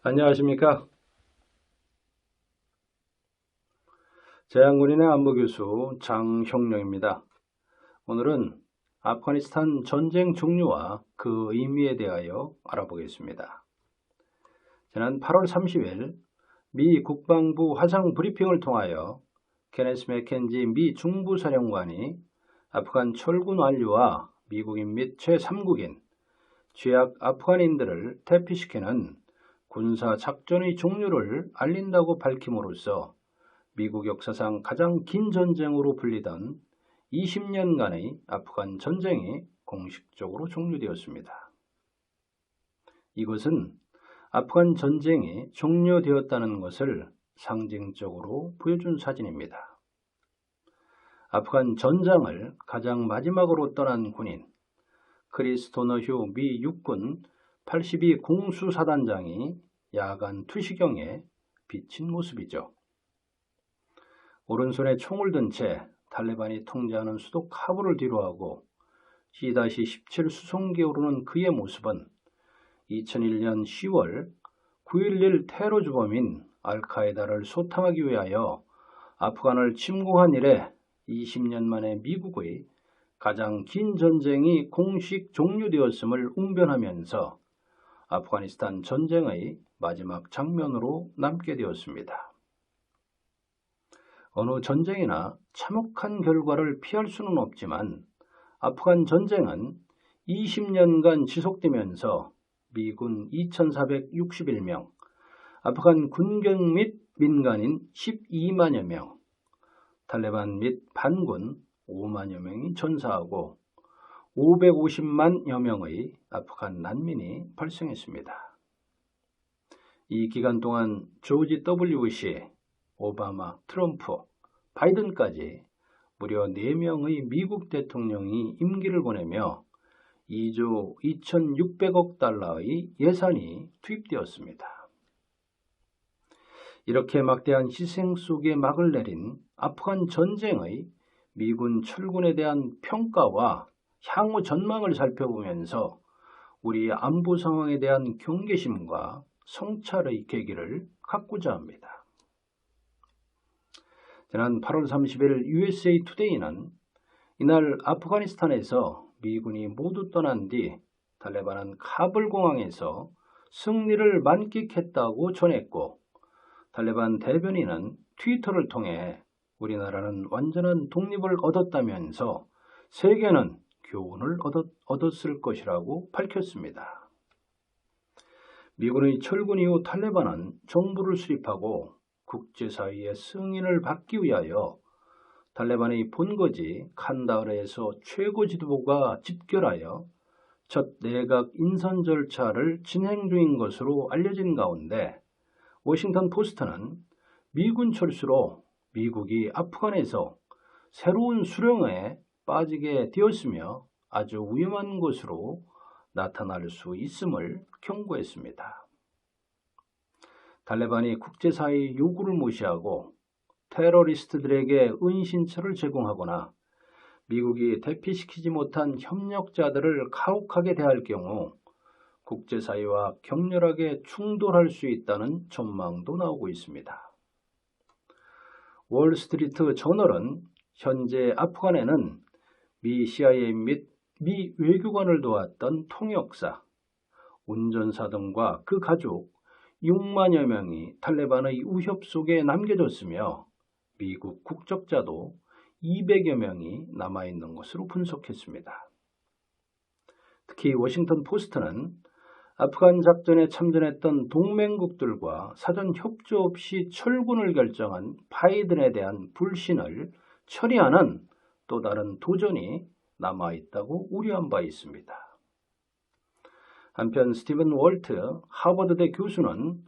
안녕하십니까. 제한군인의 안보교수 장형령입니다. 오늘은 아프가니스탄 전쟁 종류와 그 의미에 대하여 알아보겠습니다. 지난 8월 30일 미 국방부 화상 브리핑을 통하여 케네스 맥켄지 미 중부사령관이 아프간 철군 완료와 미국인 및 제3국인 취약 아프간인들을 대피시키는 군사작전의 종류를 알린다고 밝힘으로써 미국 역사상 가장 긴 전쟁으로 불리던 20년간의 아프간 전쟁이 공식적으로 종료되었습니다. 이것은 아프간 전쟁이 종료되었다는 것을 상징적으로 보여준 사진입니다. 아프간 전장을 가장 마지막으로 떠난 군인 크리스토너 휴 미 육군 82 공수사단장이 야간 투시경에 비친 모습이죠. 오른손에 총을 든 채 탈레반이 통제하는 수도 카불을 뒤로하고 C-17 수송기에 오르는 그의 모습은 2001년 10월 9.11 테러 주범인 알카에다를 소탕하기 위하여 아프간을 침공한 이래 20년 만에 미국의 가장 긴 전쟁이 공식 종료되었음을 웅변하면서 아프가니스탄 전쟁의 마지막 장면으로 남게 되었습니다. 어느 전쟁이나 참혹한 결과를 피할 수는 없지만 아프간 전쟁은 20년간 지속되면서 미군 2,461명, 아프간 군경 및 민간인 12만여 명, 탈레반 및 반군 5만여 명이 전사하고 550만여 명의 아프간 난민이 발생했습니다. 이 기간 동안 조지 W. 부시, 오바마, 트럼프, 바이든까지 무려 4명의 미국 대통령이 임기를 보내며 2조 2,600억 달러의 예산이 투입되었습니다. 이렇게 막대한 희생 속에 막을 내린 아프간 전쟁의 미군 철군에 대한 평가와 향후 전망을 살펴보면서 우리 안보 상황에 대한 경계심과 성찰의 계기를 갖고자 합니다. 지난 8월 30일 USA 투데이는 이날 아프가니스탄에서 미군이 모두 떠난 뒤 탈레반은 카불 공항에서 승리를 만끽했다고 전했고, 탈레반 대변인은 트위터를 통해 우리나라는 완전한 독립을 얻었다면서 세계는 교훈을 얻었을 것이라고 밝혔습니다. 미군의 철군 이후 탈레반은 정부를 수립하고 국제사회의 승인을 받기 위하여 탈레반의 본거지 칸다하르에서 최고 지도부가 집결하여 첫 내각 인선 절차를 진행 중인 것으로 알려진 가운데 워싱턴 포스트는 미군 철수로 미국이 아프간에서 새로운 수령에 빠지게 되었으며 아주 위험한 것으로 나타날 수 있음을 경고했습니다. 탈레반이 국제사회의 요구를 무시하고 테러리스트들에게 은신처를 제공하거나 미국이 대피시키지 못한 협력자들을 가혹하게 대할 경우 국제사회와 격렬하게 충돌할 수 있다는 전망도 나오고 있습니다. 월스트리트 저널은 현재 아프간에는 미 CIA 및 미 외교관을 도왔던 통역사, 운전사 등과 그 가족 6만여 명이 탈레반의 위협 속에 남겨졌으며 미국 국적자도 200여 명이 남아있는 것으로 분석했습니다. 특히 워싱턴 포스트는 아프간 작전에 참전했던 동맹국들과 사전 협조 없이 철군을 결정한 바이든에 대한 불신을 처리하는 또 다른 도전이 남아있다고 우려한 바 있습니다. 한편 스티븐 월트 하버드대 교수는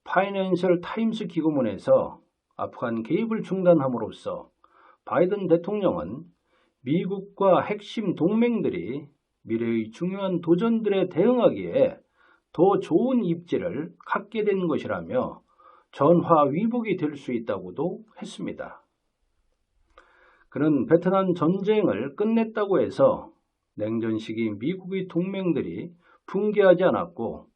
파이낸셜 타임스 기고문에서 아프간 개입을 중단함으로써 바이든 대통령은 미국과 핵심 동맹들이 미래의 중요한 도전들에 대응하기에 더 좋은 입지를 갖게 된 것이라며 전화위복이 될 수 있다고도 했습니다. 그는 베트남 전쟁을 끝냈다고 해서 냉전 시기 미국의 동맹들이 붕괴하지 않았고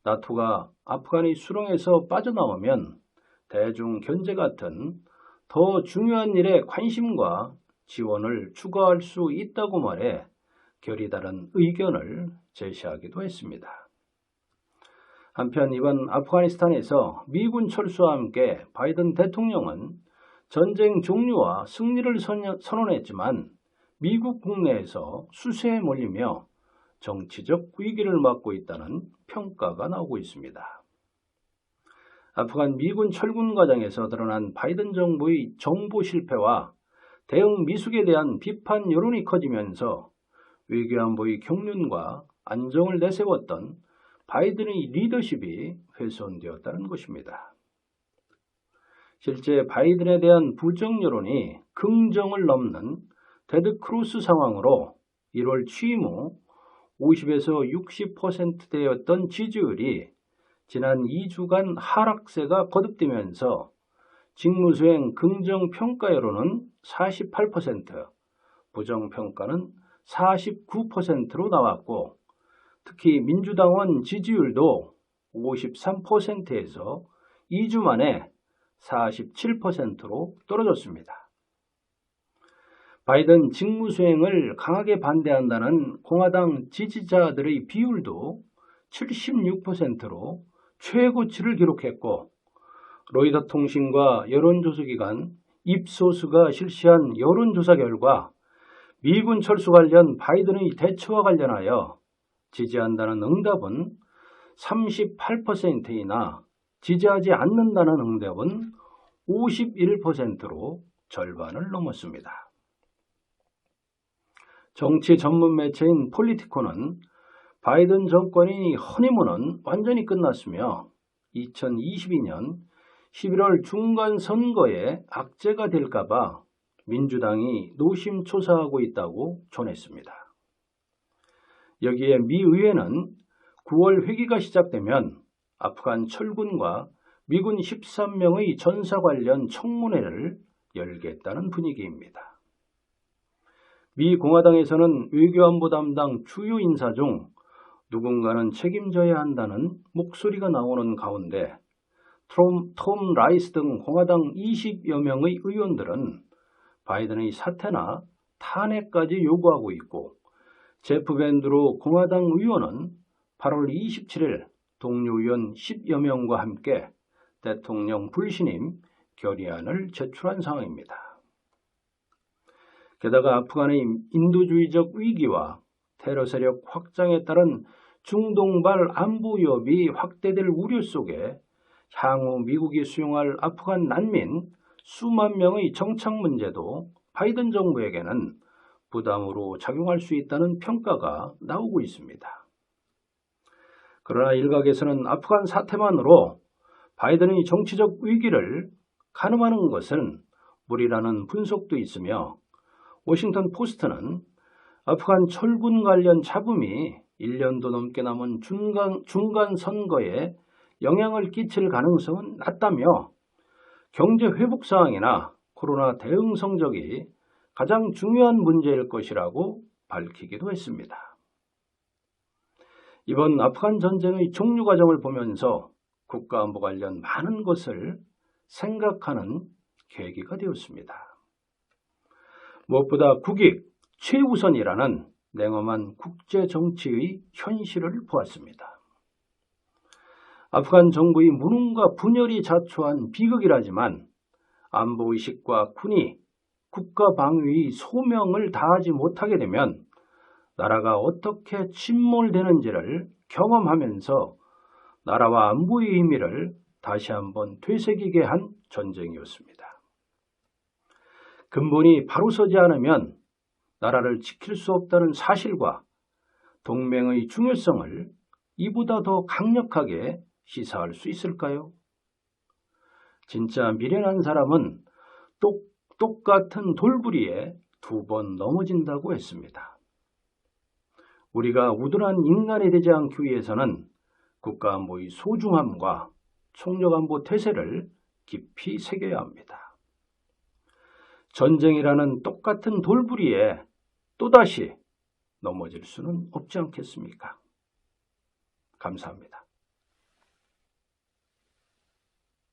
나토가 아프간의 수렁에서 빠져나오면 대중 견제 같은 더 중요한 일에 관심과 지원을 추구할 수 있다고 말해 결이 다른 의견을 제시하기도 했습니다. 한편 이번 아프가니스탄에서 미군 철수와 함께 바이든 대통령은 전쟁 종료와 승리를 선언했지만 미국 국내에서 수세에 몰리며 정치적 위기를 맞고 있다는 평가가 나오고 있습니다. 아프간 미군 철군 과정에서 드러난 바이든 정부의 정보 실패와 대응 미숙에 대한 비판 여론이 커지면서 외교안보의 경륜과 안정을 내세웠던 바이든의 리더십이 훼손되었다는 것입니다. 실제 바이든에 대한 부정 여론이 긍정을 넘는 데드 크루스 상황으로 1월 취임 후 50에서 60%대였던 지지율이 지난 2주간 하락세가 거듭되면서 직무수행 긍정평가 여론은 48%, 부정평가는 49%로 나왔고 특히 민주당원 지지율도 53%에서 2주 만에 47%로 떨어졌습니다. 바이든 직무수행을 강하게 반대한다는 공화당 지지자들의 비율도 76%로 최고치를 기록했고 로이터 통신과 여론조사기관 입소스가 실시한 여론조사 결과 미군 철수 관련 바이든의 대처와 관련하여 지지한다는 응답은 38%이나 지지하지 않는다는 응답은 51%로 절반을 넘었습니다. 정치 전문 매체인 폴리티코는 바이든 정권의 허니문은 완전히 끝났으며 2022년 11월 중간선거에 악재가 될까봐 민주당이 노심초사하고 있다고 전했습니다. 여기에 미 의회는 9월 회기가 시작되면 아프간 철군과 미군 13명의 전사 관련 청문회를 열겠다는 분위기입니다. 미 공화당에서는 외교안보 담당 주요 인사 중 누군가는 책임져야 한다는 목소리가 나오는 가운데 톰 라이스 등 공화당 20여 명의 의원들은 바이든의 사퇴나 탄핵까지 요구하고 있고 제프 밴드로 공화당 의원은 8월 27일 동료 의원 10여 명과 함께 대통령 불신임 결의안을 제출한 상황입니다. 게다가 아프간의 인도주의적 위기와 테러 세력 확장에 따른 중동발 안보 위협이 확대될 우려 속에 향후 미국이 수용할 아프간 난민 수만 명의 정착 문제도 바이든 정부에게는 부담으로 작용할 수 있다는 평가가 나오고 있습니다. 그러나 일각에서는 아프간 사태만으로 바이든의 정치적 위기를 가늠하는 것은 무리라는 분석도 있으며 워싱턴 포스트는 아프간 철군 관련 잡음이 1년도 넘게 남은 중간 선거에 영향을 끼칠 가능성은 낮다며 경제 회복 상황이나 코로나 대응 성적이 가장 중요한 문제일 것이라고 밝히기도 했습니다. 이번 아프간 전쟁의 종료 과정을 보면서 국가안보 관련 많은 것을 생각하는 계기가 되었습니다. 무엇보다 국익 최우선이라는 냉엄한 국제정치의 현실을 보았습니다. 아프간 정부의 무능과 분열이 자초한 비극이라지만 안보의식과 군이 국가 방위의 소명을 다하지 못하게 되면 나라가 어떻게 침몰되는지를 경험하면서 나라와 안보의 의미를 다시 한번 되새기게 한 전쟁이었습니다. 근본이 바로 서지 않으면 나라를 지킬 수 없다는 사실과 동맹의 중요성을 이보다 더 강력하게 시사할 수 있을까요? 진짜 미련한 사람은 똑같은 돌부리에 2번 넘어진다고 했습니다. 우리가 우둔한 인간이 되지 않기 위해서는 국가안보의 소중함과 총력안보 태세를 깊이 새겨야 합니다. 전쟁이라는 똑같은 돌부리에 또다시 넘어질 수는 없지 않겠습니까? 감사합니다.